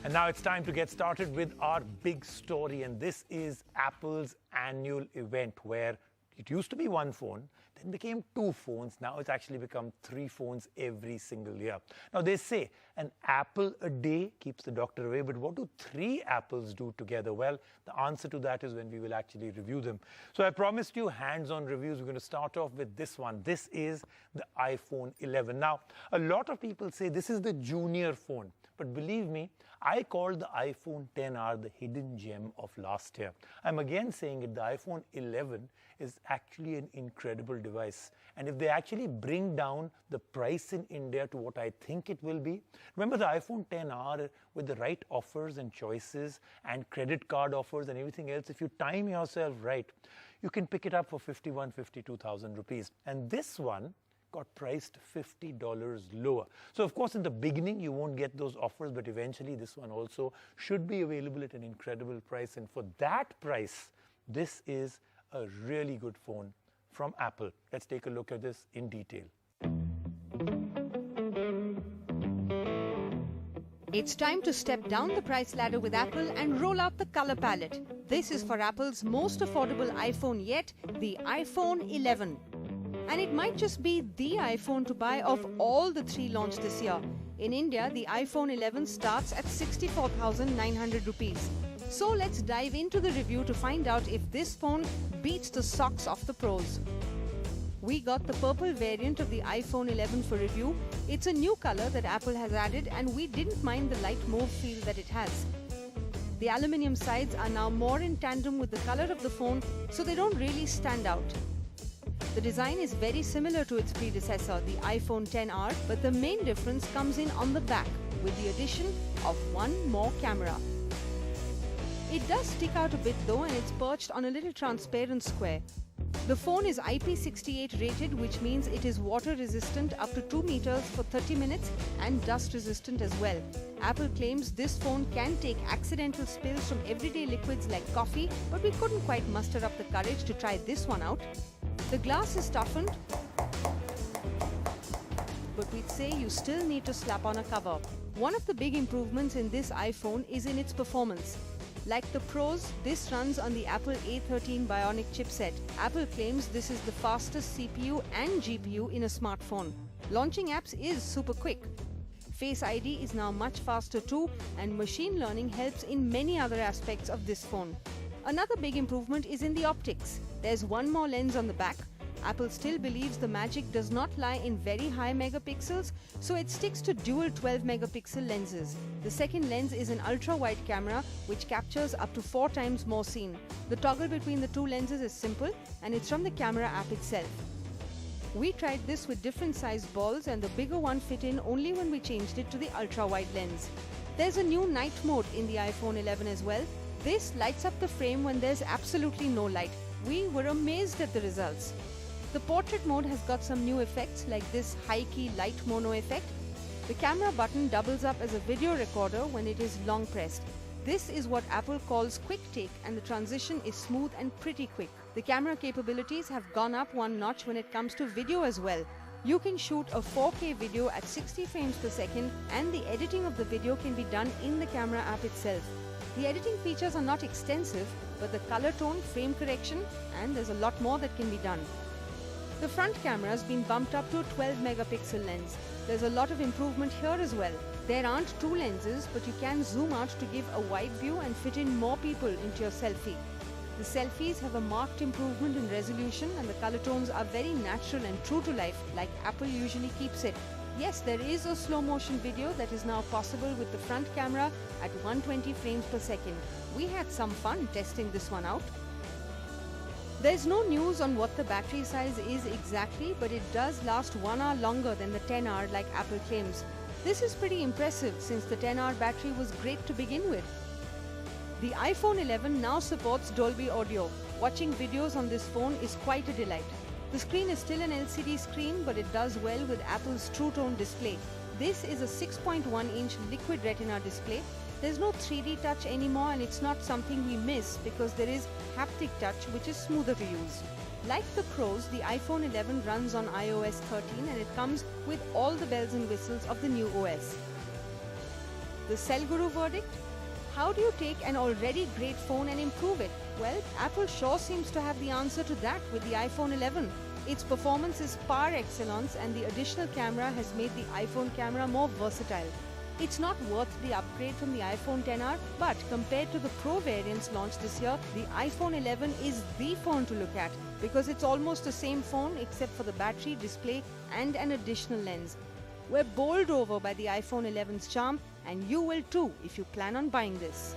And now it's time to get started with our big story. And this is Apple's annual event where it used to be one phone, then became two phones. Now it's actually become three phones every single year. Now they say an apple a day keeps the doctor away, but what do three apples do together? Well, the answer to that is when we will actually review them. So I promised you hands-on reviews. We're going to start off with this one. This is the iPhone 11. Now, a lot of people say this is the junior phone. But believe me, I called the iPhone XR the hidden gem of last year. I'm again saying it, the iPhone 11 is actually an incredible device. And if they actually bring down the price in India to what I think it will be, remember the iPhone XR with the right offers and choices and credit card offers and everything else, if you time yourself right, you can pick it up for 52,000 rupees. And this one got priced $50 lower. So of course in the beginning you won't get those offers, but eventually this one also should be available at an incredible price. And for that price, this is a really good phone from Apple. Let's take a look at this in detail. It's time to step down the price ladder with Apple and roll out the color palette. This is for Apple's most affordable iPhone yet, the iPhone 11. And it might just be the iPhone to buy of all the three launched this year. In India, the iPhone 11 starts at 64,900 rupees. So let's dive into the review to find out if this phone beats the socks off the pros. We got the purple variant of the iPhone 11 for review. It's a new color that Apple has added, and we didn't mind the light mauve feel that it has. The aluminium sides are now more in tandem with the color of the phone, so they don't really stand out. The design is very similar to its predecessor, the iPhone XR, but the main difference comes in on the back with the addition of one more camera. It does stick out a bit though, and it's perched on a little transparent square. The phone is IP68 rated, which means it is water resistant up to 2 meters for 30 minutes and dust resistant as well. Apple claims this phone can take accidental spills from everyday liquids like coffee, but we couldn't quite muster up the courage to try this one out. The glass is toughened, but we'd say you still need to slap on a cover. One of the big improvements in this iPhone is in its performance. Like the pros, this runs on the Apple A13 bionic chipset. Apple claims this is the fastest CPU and GPU in a smartphone. Launching apps is super quick. Face ID is now much faster too, and machine learning helps in many other aspects of this phone. Another big improvement is in the optics. There's one more lens on the back. Apple still believes the magic does not lie in very high megapixels, so it sticks to dual 12-megapixel lenses. The second lens is an ultra-wide camera which captures up to 4 times more scene. The toggle between the two lenses is simple, and it's from the camera app itself. We tried this with different sized balls, and the bigger one fit in only when we changed it to the ultra-wide lens. There's a new night mode in the iPhone 11 as well. This lights up the frame when there's absolutely no light. We were amazed at the results. The portrait mode has got some new effects like this high-key light mono effect. The camera button doubles up as a video recorder when it is long pressed. This is what Apple calls quick take, and the transition is smooth and pretty quick. The camera capabilities have gone up one notch when it comes to video as well. You can shoot a 4K video at 60 frames per second, and the editing of the video can be done in the camera app itself. The editing features are not extensive, but the color tone, frame correction, and there's a lot more that can be done. The front camera has been bumped up to a 12-megapixel lens. There's a lot of improvement here as well. There aren't two lenses, but you can zoom out to give a wide view and fit in more people into your selfie. The selfies have a marked improvement in resolution, and the color tones are very natural and true to life, like Apple usually keeps it. Yes, there is a slow motion video that is now possible with the front camera at 120 frames per second. We had some fun testing this one out. There's no news on what the battery size is exactly, but it does last 1 hour longer than the XR like Apple claims. This is pretty impressive since the XR battery was great to begin with. The iPhone 11 now supports Dolby Audio. Watching videos on this phone is quite a delight. The screen is still an LCD screen, but it does well with Apple's True Tone display. This is a 6.1-inch liquid retina display. There's no 3D touch anymore, and it's not something we miss because there is haptic touch, which is smoother to use. Like the pros, the iPhone 11 runs on iOS 13, and it comes with all the bells and whistles of the new OS. The Cell Guru verdict? How do you take an already great phone and improve it? Well, Apple sure seems to have the answer to that with the iPhone 11. Its performance is par excellence and the additional camera has made the iPhone camera more versatile. It's not worth the upgrade from the iPhone XR, but compared to the Pro variants launched this year, the iPhone 11 is the phone to look at because it's almost the same phone except for the battery, display and an additional lens. We're bowled over by the iPhone 11's charm, and you will too if you plan on buying this.